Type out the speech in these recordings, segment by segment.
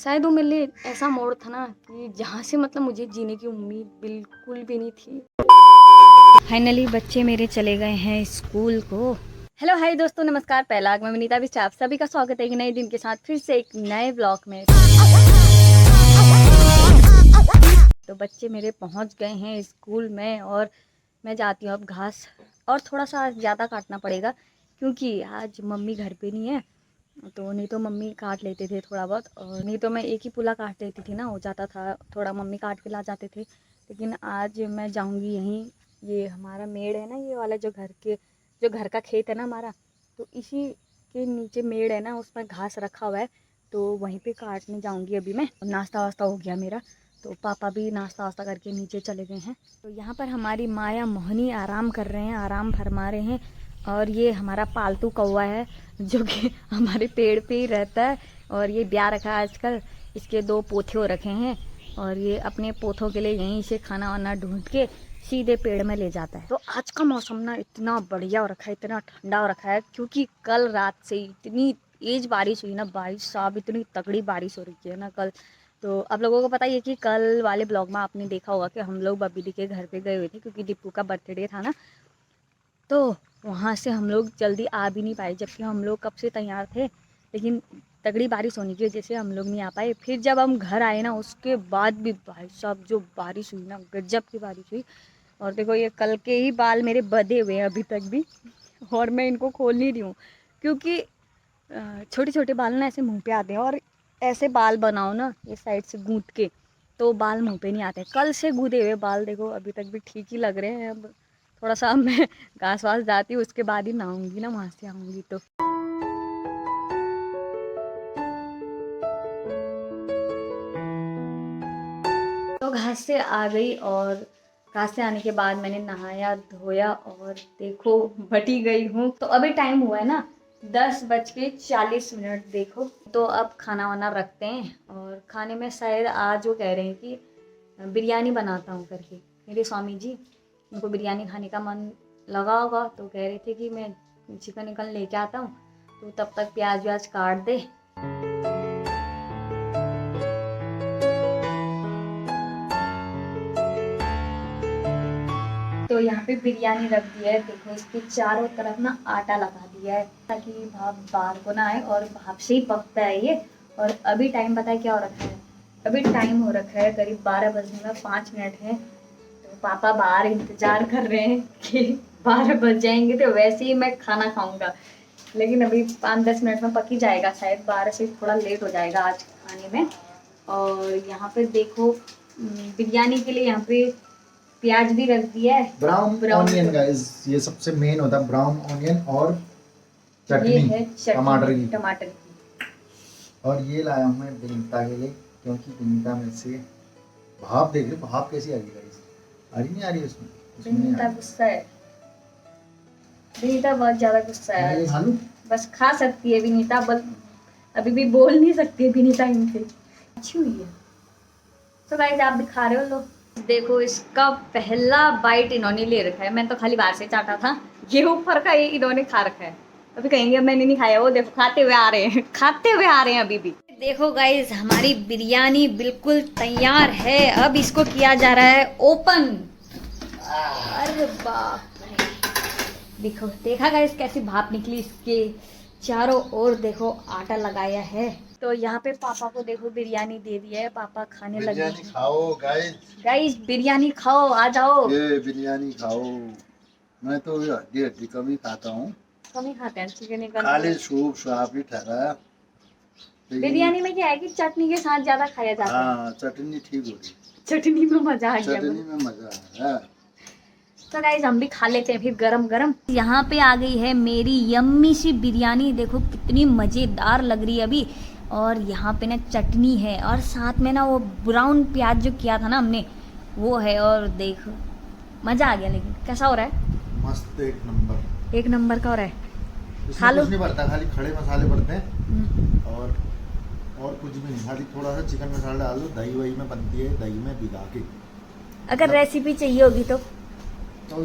शायद वो मेरे लिए ऐसा मोड़ था ना कि जहाँ से मतलब मुझे जीने की उम्मीद बिल्कुल भी नहीं थी। फाइनली बच्चे मेरे चले गए हैं स्कूल को। हेलो हाय दोस्तों, नमस्कार। पहला मैं विनीता बिष्ट, आप सभी का स्वागत है एक नए दिन के साथ फिर से एक नए ब्लॉग में। तो बच्चे मेरे पहुंच गए हैं स्कूल में और मैं जाती हूँ अब घास। और थोड़ा सा ज़्यादा काटना पड़ेगा क्योंकि आज मम्मी घर पे नहीं है, तो नहीं तो मम्मी काट लेते थे थोड़ा बहुत, और नहीं तो मैं एक ही पुला काट लेती थी ना, हो जाता था थोड़ा, मम्मी काट के ला जाते थे। लेकिन आज मैं जाऊंगी यहीं, ये हमारा मेड़ है ना, ये वाला जो घर का खेत है ना हमारा, तो इसी के नीचे मेड़ है ना, उसमें घास रखा हुआ है, तो वहीं पे काटने जाऊंगी अभी मैं। नाश्ता वास्ता हो गया मेरा, तो पापा भी नाश्ता वास्ता करके नीचे चले गए हैं। तो यहाँ पर हमारी माया मोहनी आराम कर रहे हैं, आराम फरमा रहे हैं। और ये हमारा पालतू कौवा है जो कि हमारे पेड़ पे ही रहता है, और ये ब्याह रखा है आजकल। इसके 2 पोथे हो रखे हैं और ये अपने पोथों के लिए यहीं से खाना वाना ढूंढ के सीधे पेड़ में ले जाता है। तो आज का मौसम ना इतना बढ़िया हो रखा है, इतना ठंडा हो रखा है, क्योंकि कल रात से इतनी तेज बारिश हुई ना, भाई साहब इतनी तगड़ी बारिश हो रही है ना कल। तो आप लोगों को पता ही है कि कल वाले ब्लॉग में आपने देखा होगा कि हम लोग बबी दी के घर पे गए हुए थे, क्योंकि दीपू का बर्थडे था ना, तो वहाँ से हम लोग जल्दी आ भी नहीं पाए, जबकि हम लोग कब से तैयार थे। लेकिन तगड़ी बारिश होने की वजह से हम लोग नहीं आ पाए। फिर जब हम घर आए ना, उसके बाद भी भाई साहब जो बारिश हुई ना, गजब की बारिश हुई। और देखो ये कल के ही बाल मेरे बंधे हुए हैं अभी तक भी, और मैं इनको खोल नहीं रही हूँ क्योंकि छोटे छोटे बाल ना ऐसे मुँह पे आते हैं, और ऐसे बाल बनाओ ना ये साइड से गूंथ के, तो बाल मुँह पे नहीं आते। कल से गूंदे हुए बाल देखो अभी तक भी ठीक ही लग रहे हैं। अब थोड़ा सा मैं घास वास जाती हूँ, उसके बाद ही नहाऊंगी ना, वहाँ से आऊँगी तो। तो घास से आ गई, और घास से आने के बाद मैंने नहाया धोया और देखो बटी गई हूँ। तो अभी टाइम हुआ है ना 10:40। देखो तो अब खाना वाना रखते हैं, और खाने में शायद आज वो कह रहे हैं कि बिरयानी बनाता हूँ करके। मेरे स्वामी जी, उनको बिरयानी खाने का मन लगा होगा, तो कह रहे थे कि मैं चिकन विकन लेके आता हूँ, तो तब तक प्याज व्याज काट दे। तो यहाँ पे बिरयानी रख दिया है, देखो इसके चारों तरफ ना आटा लगा दिया है ताकि भाप बाहर को ना आए, और भाप से ही पकता है ये। और अभी टाइम पता है क्या हो रखा है? अभी टाइम हो रखा है करीब 12 बजने में 5 मिनट है। तो पापा बाहर इंतजार कर रहे हैं कि 12 बज जाएंगे तो वैसे ही मैं खाना खाऊंगा। लेकिन अभी 5-10 मिनट में पक ही जाएगा, शायद 12 से थोड़ा लेट हो जाएगा आज खाने में। और यहाँ पे देखो बिरयानी के लिए यहाँ पे प्याज भी रख दिया है, ब्राउन ऑनियन गाइस, ये सबसे मेन होता है ब्राउन ऑनियन, और चटनी, ये है टमाटर की। और ये लाया हूँ मैं विनीता के लिए, क्योंकि विनीता में से भाप देख रहे, भाप कैसी आ रही है गाइस, आ रही नहीं आ रही उसमें? विनीता गुस्सा है, विनीता बहुत ज्यादा गुस्सा है। खा लूं? बस खा सकती है विनीता, बस अभी भी बोल नहीं सकती है विनीता इनसे। अच्छी हुई है। तो गाइस आप भी खा रहे हो, लो देखो इसका पहला बाइट इन्होंने ले रखा है, मैंने तो खाली बाहर से चाटा था, ये ऊपर का ये इन्होंने खा रखा है। अभी कहेंगे मैंने नहीं खाया, वो देखो खाते हुए आ रहे हैं, खाते हुए आ रहे हैं अभी भी। देखो गाइस हमारी बिरयानी बिल्कुल तैयार है, अब इसको किया जा रहा है ओपन। अरे बाप रे, देखो देखा गाइस कैसी भाप निकली इसके चारों ओर, देखो आटा लगाया है। तो यहाँ पे पापा को देखो बिरयानी दे दिया है, पापा खाने लगे। बिरयानी खाओ गाइस, गाइस बिरयानी खाओ, आ जाओ। ये बिरयानी खाओ। मैं तो हड्डी हड्डी कम ही खाता हूँ, कम ही खाते हैं चिकन विकन। खाली सूप स्वाप ही ठहरा। बिरयानी में क्या है कि चटनी के साथ ज्यादा खाया जाता है। हाँ चटनी ठीक हो रही, चटनी में मजा आ गया। चटनी में मजा है। तो गाइस हम भी खा लेते हैं फिर गरम गरम। यहाँ पे आ गई है मेरी यम्मी सी बिरयानी, देखो कितनी मज़ेदार लग रही है अभी। और यहाँ पे ना चटनी है, और साथ में ना वो ब्राउन प्याज जो किया था ना हमने, वो है। और देखो मज़ा आ गया। लेकिन कैसा हो रहा है? मस्त, एक नंबर, एक नंबर का हो रहा है। इसमें कुछ नहीं पड़ता, खाली खड़े मसाले पड़ते हैं, और कुछ भी नहीं, खाली थोड़ा सा चिकन मसाला डाल दो, दही वही में बनती है, दही में भिगा के। अगर रेसिपी चाहिए होगी तो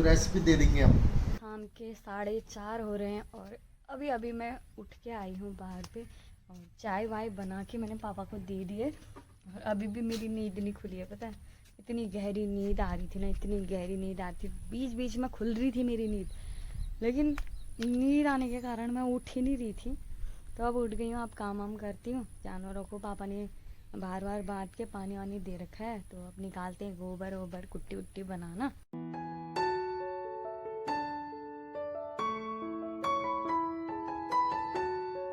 रेसिपी दे देंगे हम। शाम के 4:30 हो रहे हैं, और अभी अभी मैं उठ के आई हूँ बाहर पे। और चाय वाय बना के मैंने पापा को दे दिए। और अभी भी मेरी नींद नहीं खुली है, पता है। इतनी गहरी नींद आ रही थी ना, इतनी गहरी नींद आ रही थी, बीच बीच में खुल रही थी मेरी नींद, लेकिन नींद आने के कारण मैं उठ ही नहीं रही थी। तो अब उठ गई हूँ, अब काम वाम करती हूँ। जानवरों को पापा ने बार बार बांध के पानी वानी दे रखा है, तो अब निकालते हैं गोबर वोबर, कुट्टी उट्टी बनाना।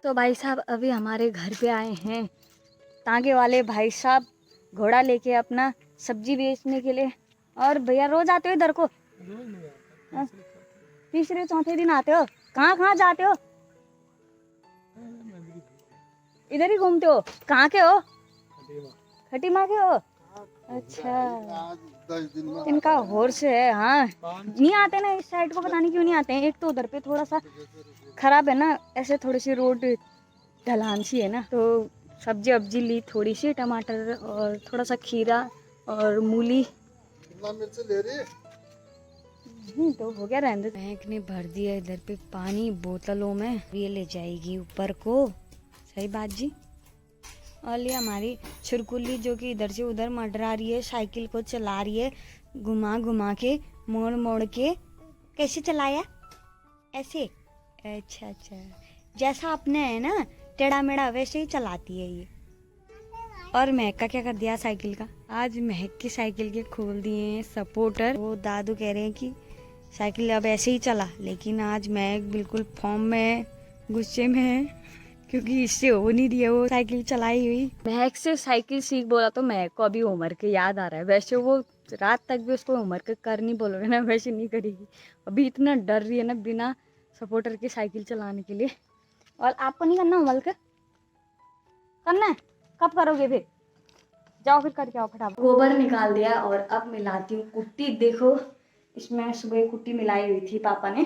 तो भाई साहब अभी हमारे घर पे आए हैं तांगे वाले भाई साहब, घोड़ा लेके अपना सब्जी बेचने के लिए। और भैया रोज आते हो इधर को? हाँ? तीसरे चौथे दिन आते हो? कहाँ कहाँ जाते हो? इधर ही घूमते हो? कहाँ के हो? खटीमा के हो? अच्छा, इनका हॉर्स है। हाँ, नहीं आते ना इस साइड को, पता नहीं क्यों नहीं आते हैं। एक तो उधर पे थोड़ा सा खराब है ना, ऐसे थोड़ी सी रोड ढलान सी है ना, तो सब्जी वब्जी ली थोड़ी सी, टमाटर और थोड़ा सा खीरा और मूली। ले रही तो हो गया, रहने दो। बैंक ने भर दिया इधर पे पानी बोतलों में, ये ले जाएगी ऊपर को। सही बात जी। और ये हमारी छुरकुल्ली जो कि इधर से उधर मंडरा रही है, साइकिल को चला रही है घुमा घुमा के, मोड़ मोड़ के। कैसे चलाया? ऐसे? अच्छा अच्छा, जैसा आपने है ना टेढ़ा मेढ़ा वैसे ही चलाती है ये। और महक का क्या कर दिया साइकिल का? आज महक की साइकिल के खोल दिए हैं सपोर्टर। वो दादू कह रहे हैं कि साइकिल अब ऐसे ही चला, लेकिन आज महक बिल्कुल फॉर्म में है, गुस्से में है, क्योंकि इससे हो नहीं रही है वो साइकिल चलाई हुई। महक से साइकिल सीख बोला तो महक को अभी उमर के याद आ रहा है। वैसे वो रात तक भी उसको उमर के कर नहीं बोलोगे ना, वैसे नहीं करेगी। अभी इतना डर रही है ना बिना सपोर्टर के साइकिल चलाने के लिए। और आपको नहीं करना उमर के? करना है? कब करोगे फिर? जाओ फिर करके आओ फटाफट। गोबर निकाल दिया और अब मिलाती हूँ कुट्टी। देखो इसमें सुबह कुट्टी मिलाई हुई थी पापा ने,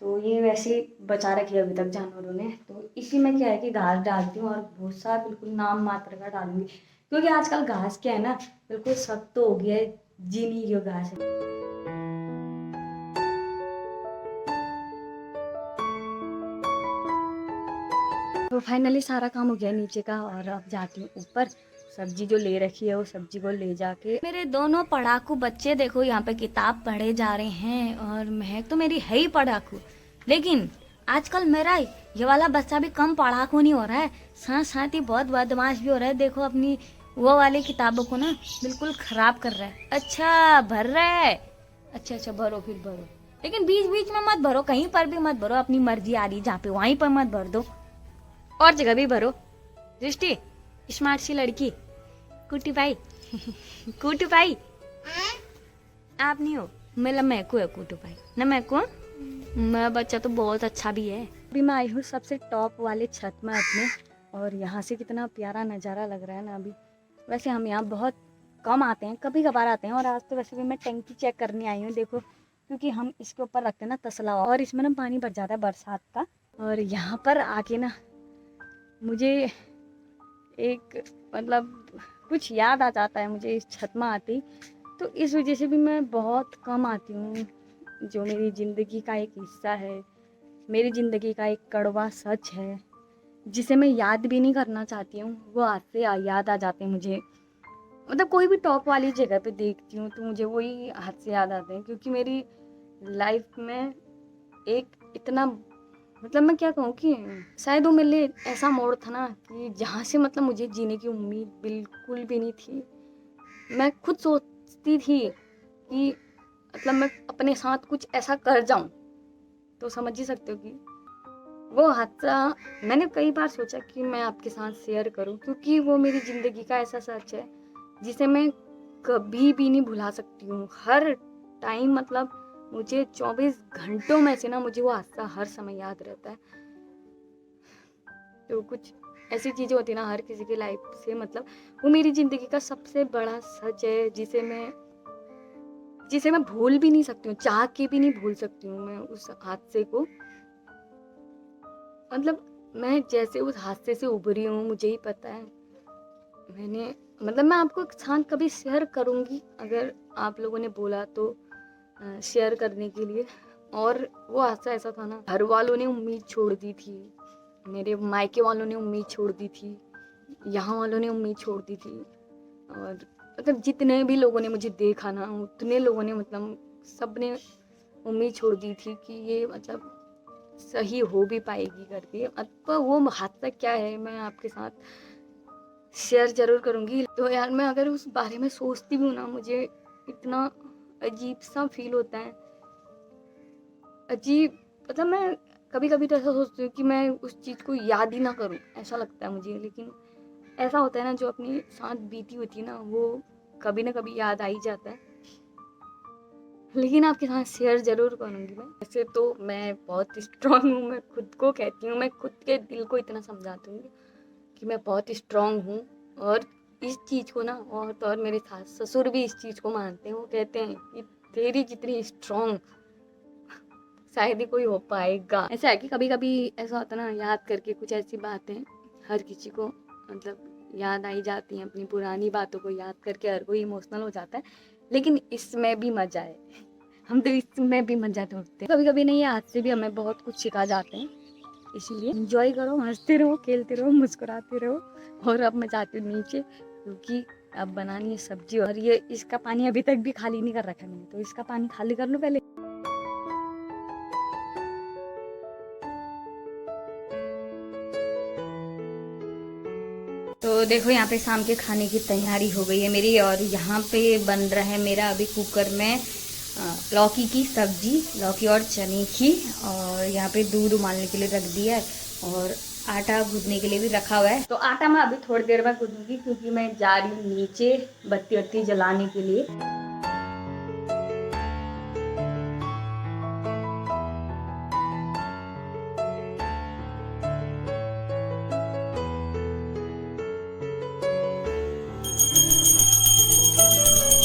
तो ये वैसे ही बचा रखी है अभी तक जानवरों ने। तो इसी में क्या है कि घास डालती हूँ और भूसा बिल्कुल नाम मात्र का डालूंगी, क्योंकि आजकल घास क्या है ना बिल्कुल सख्त तो हो गया है, जीनी जो घास है। तो फाइनली सारा काम हो गया नीचे का, और अब जाती हूँ ऊपर। सब्जी जो ले रखी है वो सब्जी को ले जाके। मेरे दोनों पढ़ाकू बच्चे देखो यहाँ पे किताब पढ़े जा रहे हैं, और महक तो मेरी है ही पढ़ाकू, लेकिन आजकल मेरा ये वाला बच्चा भी कम पढ़ाकू नहीं हो रहा है, साथ साथ ही बहुत बदमाश भी हो रहा है। देखो अपनी वो वाली किताबों को ना बिल्कुल खराब कर रहा है। अच्छा भर रहा है? अच्छा अच्छा भरो, फिर भरो, लेकिन बीच बीच में मत भरो, कहीं पर भी मत भरो, अपनी मर्जी आ रही जहाँ पे वहीं पर मत भर दो, और जगह भी भरो। दृष्टि स्मार्ट सी लड़की। कुटी भाई कुटू भाई आप नहीं हो, मतलब मैं को है कुटू भाई ना, मैं को मेरा बच्चा तो बहुत अच्छा भी है। अभी मैं आई हूँ सबसे टॉप वाले छत में अपने, और यहाँ से कितना प्यारा नज़ारा लग रहा है ना अभी। वैसे हम यहाँ बहुत कम आते हैं, कभी कभार आते हैं, और आज तो वैसे भी मैं टंकी चेक करने आई हूँ। देखो क्योंकि हम इसके ऊपर रखते हैं ना तसला, और इसमें ना पानी भर जाता है बरसात का। और यहाँ पर आके ना मुझे एक मतलब कुछ याद आ जाता है मुझे इस छत में आती, तो इस वजह से भी मैं बहुत कम आती हूँ। जो मेरी ज़िंदगी का एक हिस्सा है, मेरी ज़िंदगी का एक कड़वा सच है, जिसे मैं याद भी नहीं करना चाहती हूँ, वो हाथ से याद आ जाते हैं मुझे। मतलब कोई भी टॉप वाली जगह पे देखती हूँ तो मुझे वही हाथ से याद आते हैं, क्योंकि मेरी लाइफ में एक इतना मतलब मैं क्या कहूँ कि शायद वो मेरे लिए ऐसा मोड़ था ना कि जहाँ से मतलब मुझे जीने की उम्मीद बिल्कुल भी नहीं थी। मैं खुद सोचती थी कि मतलब मैं अपने साथ कुछ ऐसा कर जाऊँ, तो समझ ही सकते हो कि वो हादसा मैंने कई बार सोचा कि मैं आपके साथ शेयर करूं, क्योंकि वो मेरी ज़िंदगी का ऐसा सच है जिसे मैं कभी भी नहीं भुला सकती हूँ। हर टाइम मतलब मुझे 24 घंटों में से ना मुझे वो हादसा हर समय याद रहता है। तो कुछ ऐसी चीज़ें होती है ना हर किसी की लाइफ से, मतलब वो मेरी ज़िंदगी का सबसे बड़ा सच है, जिसे मैं भूल भी नहीं सकती हूँ, चाह के भी नहीं भूल सकती हूँ मैं उस हादसे को। मतलब मैं जैसे उस हादसे से उभरी हूँ मुझे ही पता है। मैं आपको एक साथ कभी शेयर करूँगी अगर आप लोगों ने बोला तो शेयर करने के लिए। और वो हादसा ऐसा था ना, घर वालों ने उम्मीद छोड़ दी थी, मेरे मायके वालों ने उम्मीद छोड़ दी थी, यहाँ वालों ने उम्मीद छोड़ दी थी, और मतलब जितने भी लोगों ने मुझे देखा ना, उतने लोगों ने मतलब सब ने उम्मीद छोड़ दी थी कि ये मतलब सही हो भी पाएगी करके। अब वो हादसा क्या है मैं आपके साथ शेयर जरूर करूँगी। तो यार मैं अगर उस बारे में सोचती भी हूँ ना, मुझे इतना अजीब सा फील होता है, अजीब, मतलब मैं कभी कभी तो ऐसा सोचती हूँ कि मैं उस चीज़ को याद ही ना करूँ, ऐसा लगता है मुझे। लेकिन ऐसा होता है ना, जो अपने साथ बीती होती है ना, वो कभी ना कभी याद आ ही जाता है। लेकिन आपके साथ शेयर ज़रूर करूँगी मैं। वैसे तो मैं बहुत स्ट्रांग हूँ, मैं खुद को कहती हूँ, मैं खुद के दिल को इतना समझाती हूँ कि मैं बहुत स्ट्रांग हूँ। और इस चीज़ को ना, और मेरे सास ससुर भी इस चीज़ को मानते हैं। वो कहते हैं कि तेरी जितनी स्ट्रांग शायद ही कोई हो पाएगा। ऐसा है कि कभी कभी ऐसा होता है ना, याद करके कुछ ऐसी बातें हर किसी को मतलब याद आई जाती हैं, अपनी पुरानी बातों को याद करके हर कोई इमोशनल हो जाता है। लेकिन इसमें भी मजा है, हम तो इसमें भी मजा ढूंढते हैं। कभी कभी नहीं, आज से भी हमें बहुत कुछ सिखा जाते हैं। इसीलिए एंजॉय करो, हंसते रहो, खेलते रहो, मुस्कुराते रहो। और अब मैं जाती हूँ नीचे, क्योंकि अब बनानी है सब्जी। और ये इसका पानी अभी तक भी खाली नहीं कर रखा मैंने, तो इसका पानी खाली कर लूँ पहले। तो देखो यहाँ पे शाम के खाने की तैयारी हो गई है मेरी, और यहाँ पे बन रहा है मेरा अभी कुकर में लौकी की सब्जी, लौकी और चने की। और यहाँ पे दूध उबालने के लिए रख दिया है, और आटा गूंदने के लिए भी रखा हुआ है। तो आटा मैं अभी थोड़ी देर में गूंदूंगी, क्योंकि मैं जा रही हूँ नीचे बत्ती वत्ती जलाने के लिए।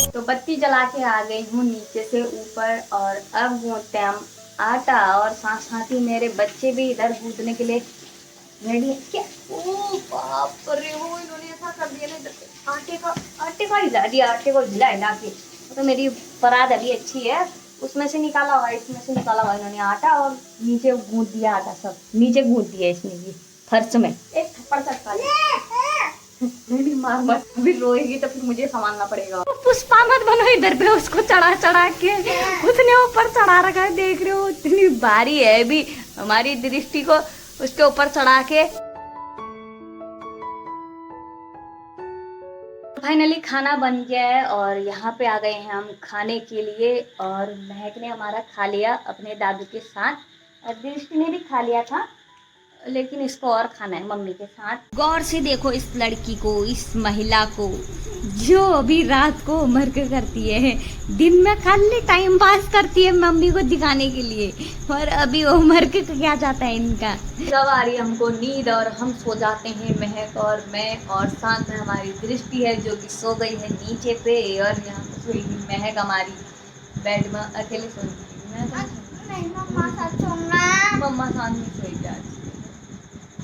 तो बत्ती जला के आ गई हूँ नीचे से ऊपर, और अब गूंथते हैं हम आटा। और साथ साथ ही मेरे बच्चे भी इधर गूंथने के लिए रेडी है। क्या, ओ बाप रे, वो इन्होंने ऐसा कर दिया ना, इधर से आटे का हिला दिया, आटे को हिला हिला के। तो मेरी परात अभी अच्छी है, उसमें से निकाला हुआ, इसमें से निकाला हुआ इन्होंने आटा, और नीचे गूंथ दिया आटा, सब नीचे गूंथ दिया इसमें, ये फर्श में। एक थप्पड़ चटका मेरी माँ मत अभी रोएगी तो फिर मुझे संभालना पड़ेगा। पुष्पा मत बनो इधर पे, उसको चढ़ा चढ़ा के उसने ऊपर चढ़ा रखा है, देख रहे हो इतनी भारी है अभी हमारी दृष्टि को उसके ऊपर चढ़ा के। फाइनली खाना बन गया है, और यहाँ पे आ गए हैं हम खाने के लिए। और महक ने हमारा खा लिया अपने दादू के साथ, और दृष्टि ने भी खा लिया था, लेकिन इसको और खाना है मम्मी के साथ। गौर से देखो इस लड़की को, इस महिला को, जो अभी रात को मर्क करती है, दिन में खाली टाइम पास करती है मम्मी को दिखाने के लिए, और अभी वो मर्क क्या जाता है इनका। सब आ रही है हमको नींद, और हम सो जाते हैं महक और मैं, और साथ में हमारी दृष्टि है जो कि सो गई है नीचे पे। और यहाँ पे सोई महक हमारी बेड में अकेले सोई। मम्मा साथ में सोई जा,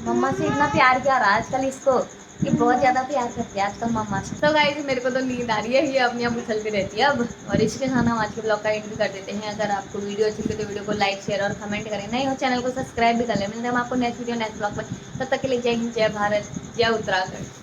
मम्मा से इतना प्यार किया रहा आजकल इसको, ये बहुत ज्यादा प्यार करती है आजकल मम्मा से। तो गाइस मेरे को तो नींद आ रही है, ये अपनी आप उछलती रहती है अब। और इसके साथ हम आज के ब्लॉग का एंड भी कर देते हैं। अगर आपको वीडियो अच्छी लगे तो वीडियो को लाइक शेयर और कमेंट करें, नए हो चैनल को सब्सक्राइब भी कर लें। मिलते हैं हम आपको नेक्स्ट वीडियो नेक्स्ट ब्लॉग में, तब तक के लिए जय हिंद, जय भारत, जय उत्तराखंड।